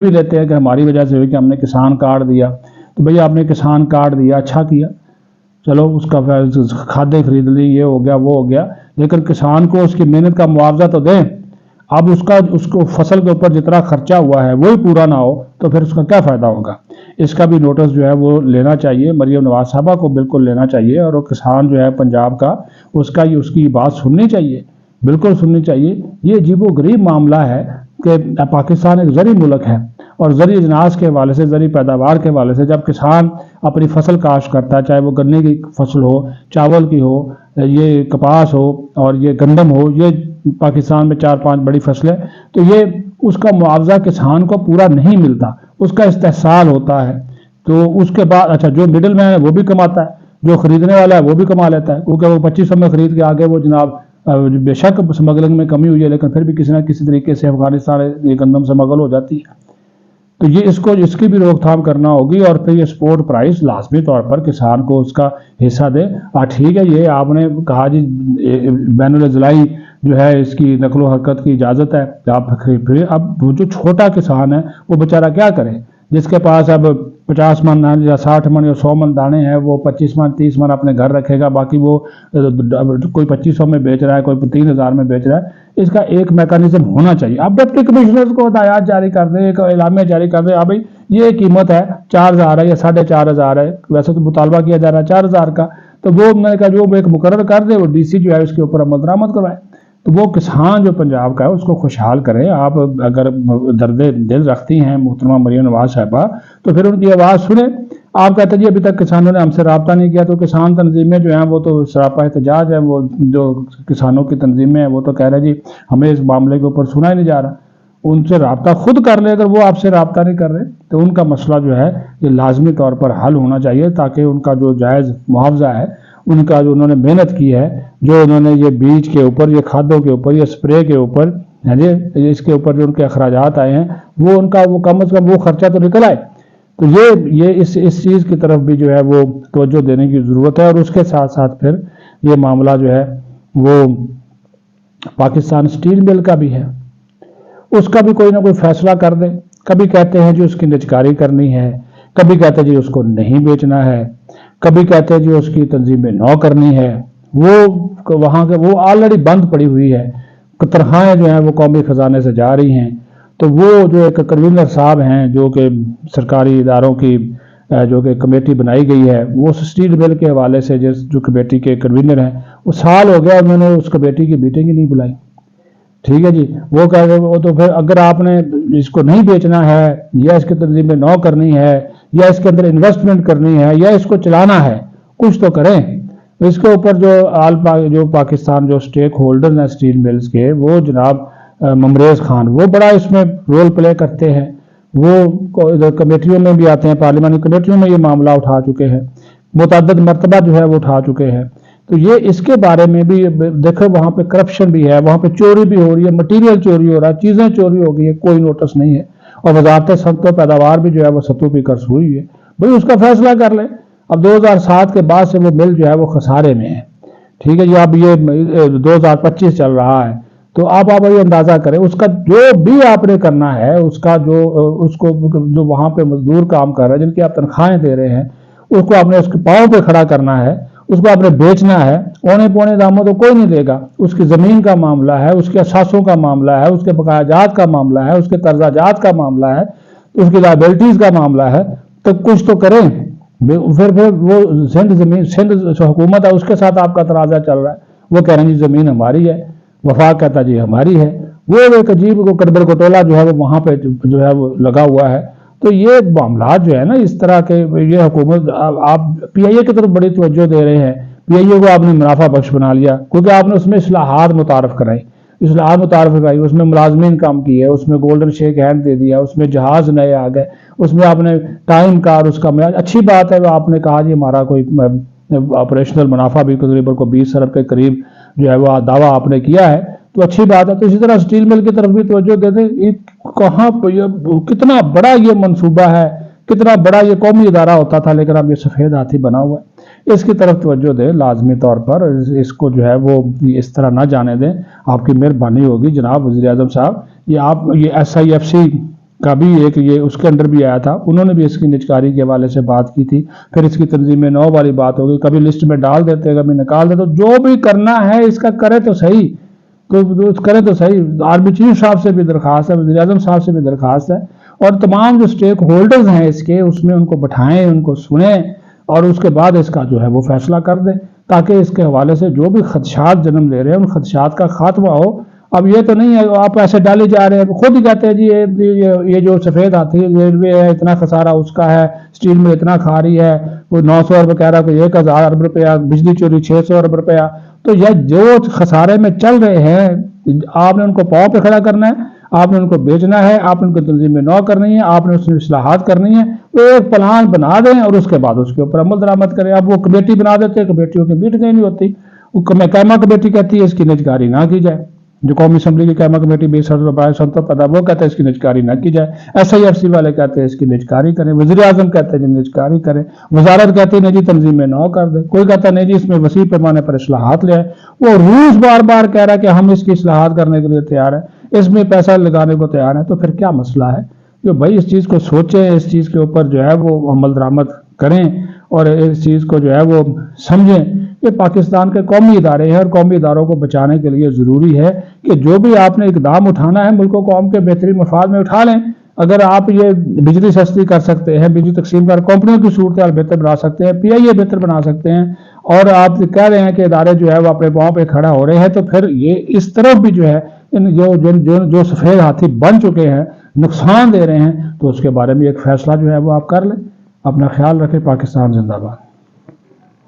بھی لیتے ہیں کہ ہماری وجہ سے ہوئی کہ ہم نے کسان کارڈ دیا، تو بھئی آپ نے کسان کارڈ دیا، اچھا کیا، چلو اس کا کھادیں خرید لی، یہ ہو گیا وہ ہو گیا، لیکن کسان کو اس کی محنت کا معاوضہ تو دیں۔ اب اس کو فصل کے اوپر جتنا خرچہ ہوا ہے وہی پورا نہ ہو تو پھر اس کا کیا فائدہ ہوگا؟ اس کا بھی نوٹس جو ہے وہ لینا چاہیے، مریم نواز صاحبہ کو بالکل لینا چاہیے، اور وہ کسان جو ہے پنجاب کا اس کی بات سننی چاہیے، بالکل سننی چاہیے۔ یہ عجیب و غریب معاملہ ہے کہ پاکستان ایک زرعی ملک ہے، اور زرعی اجناس کے حوالے سے، زرعی پیداوار کے حوالے سے جب کسان اپنی فصل کاشت کرتا ہے، چاہے وہ گنے کی فصل ہو، چاول کی ہو، یہ کپاس ہو اور یہ گندم ہو، یہ پاکستان میں 4-5 بڑی فصلیں، تو یہ اس کا معاوضہ کسان کو پورا نہیں ملتا، اس کا استحصال ہوتا ہے۔ تو اس کے بعد اچھا جو مڈل مین ہے وہ بھی کماتا ہے، جو خریدنے والا ہے وہ بھی کما لیتا ہے، کیونکہ وہ 2500 میں خرید کے آگے وہ جناب بے شک اسمگلنگ میں کمی ہوئی ہے، لیکن پھر بھی کسی نہ کسی طریقے سے افغانستان یہ گندم اسمگل ہو جاتی ہے۔ تو یہ اس کی بھی روک تھام کرنا ہوگی، اور پھر یہ سپورٹ پرائز لازمی طور پر کسان کو اس کا حصہ دے۔ ٹھیک ہے، یہ آپ نے کہا جی بین الاضلاعی جو ہے اس کی نقل و حرکت کی اجازت ہے، آپ اب وہ جو چھوٹا کسان ہے وہ بیچارہ کیا کرے، جس کے پاس اب 50 من یا 60 من یا 100 من دانے ہیں، وہ 25 من 30 من اپنے گھر رکھے گا، باقی وہ کوئی 2500 میں بیچ رہا ہے، کوئی 3000 میں بیچ رہا ہے۔ اس کا ایک میکانزم ہونا چاہیے۔ اب ڈپٹی کمشنرز کو ہدایات جاری کر دیں، ایک اعلامیہ جاری کر دیں، بھائی یہ قیمت ہے 4000 ہے یا 4500 ہے، ویسے تو مطالبہ کیا جا رہا ہے 4000 کا، تو وہ میں نے کہا جو ایک مقرر کر دے، وہ ڈی سی جو ہے اس کے اوپر عمل درآمد کروائے، تو وہ کسان جو پنجاب کا ہے اس کو خوشحال کرے۔ آپ اگر درد دل رکھتی ہیں محترمہ مریم نواز صاحبہ تو پھر ان کی آواز سنیں۔ آپ کہتے ہیں جی ابھی تک کسانوں نے ہم سے رابطہ نہیں کیا، تو کسان تنظیمیں جو ہیں وہ تو سراپا احتجاج ہے، وہ جو کسانوں کی تنظیمیں ہیں وہ تو کہہ رہے جی ہمیں اس معاملے کے اوپر سنا ہی نہیں جا رہا۔ ان سے رابطہ خود کر لیں، اگر وہ آپ سے رابطہ نہیں کر رہے تو ان کا مسئلہ جو ہے یہ لازمی طور پر حل ہونا چاہیے، تاکہ ان کا جو جائز معاوضہ ہے، ان کا جو انہوں نے محنت کی ہے، جو انہوں نے یہ بیج کے اوپر، یہ کھادوں کے اوپر، یہ سپرے کے اوپر، اس کے اوپر جو ان کے اخراجات آئے ہیں، وہ ان کا وہ کم از کم وہ خرچہ تو نکل آئے۔ تو یہ اس چیز کی طرف بھی جو ہے وہ توجہ دینے کی ضرورت ہے، اور اس کے ساتھ ساتھ پھر یہ معاملہ جو ہے وہ پاکستان اسٹیل مل کا بھی ہے، اس کا بھی کوئی نہ کوئی فیصلہ کر دیں۔ کبھی کہتے ہیں جی اس کی نجکاری کرنی ہے، کبھی کہتے ہیں جی اس کو نہیں بیچنا ہے، کبھی کہتے ہیں جی اس کی تنظیمیں نو کرنی ہے، وہ وہاں کے وہ آلریڈی بند پڑی ہوئی ہے، تنخواہیں جو ہیں وہ قومی خزانے سے جا رہی ہیں۔ تو وہ جو ایک کنوینر صاحب ہیں جو کہ سرکاری اداروں کی جو کہ کمیٹی بنائی گئی ہے، وہ اسٹیل مل کے حوالے سے جو کمیٹی کے کنوینر ہیں، وہ سال ہو گیا انہوں نے اس کمیٹی کی میٹنگ ہی نہیں بلائی۔ ٹھیک ہے جی، وہ کہہ رہے وہ تو پھر اگر آپ نے اس کو نہیں بیچنا ہے، یا اس کی تنظیمیں نو کرنی ہے، یا اس کے اندر انویسٹمنٹ کرنی ہے، یا اس کو چلانا ہے، کچھ تو کریں۔ اس کے اوپر جو پاکستان جو سٹیک ہولڈرز ہیں اسٹیل ملز کے، وہ جناب ممریز خان وہ بڑا اس میں رول پلے کرتے ہیں، وہ کمیٹیوں میں بھی آتے ہیں، پارلیمانی کمیٹیوں میں یہ معاملہ اٹھا چکے ہیں، متعدد مرتبہ جو ہے وہ اٹھا چکے ہیں۔ تو یہ اس کے بارے میں بھی دیکھو، وہاں پہ کرپشن بھی ہے، وہاں پہ چوری بھی ہو رہی ہے، مٹیریل چوری ہو رہا ہے، چیزیں چوری ہو گئی ہے، کوئی نوٹس نہیں ہے، اور وزارت صنعت و پیداوار بھی جو ہے وہ ستو پی کرس ہوئی ہے۔ بھئی اس کا فیصلہ کر لیں۔ اب 2007 کے بعد سے وہ مل جو ہے وہ خسارے میں ہے۔ ٹھیک ہے جی، اب یہ 2025 چل رہا ہے، تو آپ یہ اندازہ کریں اس کا جو بھی آپ نے کرنا ہے، اس کا جو وہاں پہ مزدور کام کر رہے ہیں، جن کی آپ تنخواہیں دے رہے ہیں، اس کو آپ نے اس کے پاؤں پہ کھڑا کرنا ہے، اس کو آپ نے بیچنا ہے، اونے پونے داموں تو کوئی نہیں دے گا۔ اس کی زمین کا معاملہ ہے، اس کے اثاثوں کا معاملہ ہے، اس کے بقایا جات کا معاملہ ہے، اس کے قرضہ جات کا معاملہ ہے، اس کی لائبلٹیز کا معاملہ ہے، تو کچھ تو کریں۔ پھر وہ سندھ حکومت ہے، اس کے ساتھ آپ کا تنازع چل رہا ہے، وہ کہہ رہے ہیں جی زمین ہماری ہے، وفاق کہتا جی ہماری ہے، وہ ایک عجیب کو کٹبر کٹولا جو ہے وہ وہاں پہ جو ہے وہ لگا ہوا ہے۔ تو یہ معاملات جو ہے نا اس طرح کے، یہ حکومت آپ پی آئی اے کی طرف بڑی توجہ دے رہے ہیں، پی آئی اے کو آپ نے منافع بخش بنا لیا، کیونکہ آپ نے اس میں اصلاحات متعارف کرائی، اس میں ملازمین کام کی ہے، اس میں گولڈن شیک ہینڈ دے دیا، اس میں جہاز نئے آ گئے، اس میں آپ نے ٹائم کار اس کا معیار، اچھی بات ہے، آپ نے کہا جی ہمارا کوئی آپریشنل منافع بھی تقریباً کو 20 ارب کے قریب جو ہے وہ دعویٰ آپ نے کیا ہے، تو اچھی بات ہے۔ تو اسی طرح اسٹیل مل کی طرف بھی توجہ دے دیں، کہاں کتنا بڑا یہ منصوبہ ہے، کتنا بڑا یہ قومی ادارہ ہوتا تھا، لیکن اب یہ سفید ہاتھی بنا ہوا ہے، اس کی طرف توجہ دیں لازمی طور پر، اس کو جو ہے وہ اس طرح نہ جانے دیں۔ آپ کی مہربانی ہوگی جناب وزیر اعظم صاحب، یہ ایس آئی ایف سی کا بھی ایک یہ اس کے اندر بھی آیا تھا، انہوں نے بھی اس کی نجکاری کے حوالے سے بات کی تھی. پھر اس کی تنظیم نو والی بات ہوگی، کبھی لسٹ میں ڈال دیتے کبھی نکال دیتے. جو بھی کرنا ہے اس کا کرے تو صحیح، کرے تو صحیح. آرمی چیف صاحب سے بھی درخواست ہے، وزیر اعظم صاحب سے بھی درخواست ہے، اور تمام جو اسٹیک ہولڈرز ہیں اس کے، اس میں ان کو بٹھائیں، ان کو سنیں، اور اس کے بعد اس کا جو ہے وہ فیصلہ کر دیں، تاکہ اس کے حوالے سے جو بھی خدشات جنم لے رہے ہیں ان خدشات کا خاتمہ ہو. اب یہ تو نہیں ہے آپ ایسے ڈالے جا رہے ہیں، خود ہی کہتے ہیں جی یہ جو سفید ہاتھی ریلوے ہے اتنا خسارہ اس کا ہے، اسٹیل میں اتنا کھا رہی ہے، کوئی 900 ارب کہہ رہا، کوئی 1000 ارب روپیہ، بجلی چوری 600 ارب روپیہ. تو یہ جو خسارے میں چل رہے ہیں آپ نے ان کو پاؤں پہ کھڑا کرنا ہے، آپ نے ان کو بیچنا ہے، آپ نے ان کو تنظیم میں نو کرنی ہے، آپ نے اس میں اصلاحات کرنی ہے. وہ ایک پلان بنا دیں اور اس کے بعد اس کے اوپر عمل درآمد کریں. اب وہ کمیٹی بنا دیتے ہیں، کمیٹیوں کی میٹنگیں نہیں ہوتی. وہ قائمہ کمیٹی کہتی ہے اس کی نجکاری نہ کی جائے، جو قومی اسمبلی کی قائمہ کمیٹی 20 سنتوں پتا وہ کہتے ہیں اس کی نجکاری نہ کی جائے. SIRC والے کہتے ہیں اس کی نجکاری کریں، وزیر اعظم کہتے ہیں جی نجکاری کریں، وزارت کہتی ہے نہیں جی تنظیم میں نو کر دیں، کوئی کہتا ہے نہیں جی اس میں وسیع پیمانے پر اصلاحات لے آئے. وہ روس بار بار کہہ رہا ہے کہ ہم اس کی اصلاحات کرنے کے لیے تیار ہیں، اس میں پیسہ لگانے کو تیار ہیں. تو پھر کیا مسئلہ ہے؟ کہ بھائی اس چیز کو سوچیں، اس چیز کے اوپر جو ہے وہ عمل درآمد کریں، اور اس چیز کو جو ہے وہ سمجھیں. یہ پاکستان کے قومی ادارے ہیں، اور قومی اداروں کو بچانے کے لیے ضروری ہے کہ جو بھی آپ نے اقدام اٹھانا ہے ملک و قوم کے بہترین مفاد میں اٹھا لیں. اگر آپ یہ بجلی سستی کر سکتے ہیں، بجلی تقسیم کر کمپنیوں کی صورتحال بہتر بنا سکتے ہیں، PIA بہتر بنا سکتے ہیں، اور آپ کہہ رہے ہیں کہ ادارے جو ہے وہ اپنے پاؤں پہ کھڑا ہو رہے ہیں، تو پھر یہ اس طرف بھی جو ہے جو سفید ہاتھی بن چکے ہیں نقصان دے رہے ہیں، تو اس کے بارے میں ایک فیصلہ جو ہے وہ آپ کر لیں. اپنا خیال رکھیں. پاکستان زندہ باد.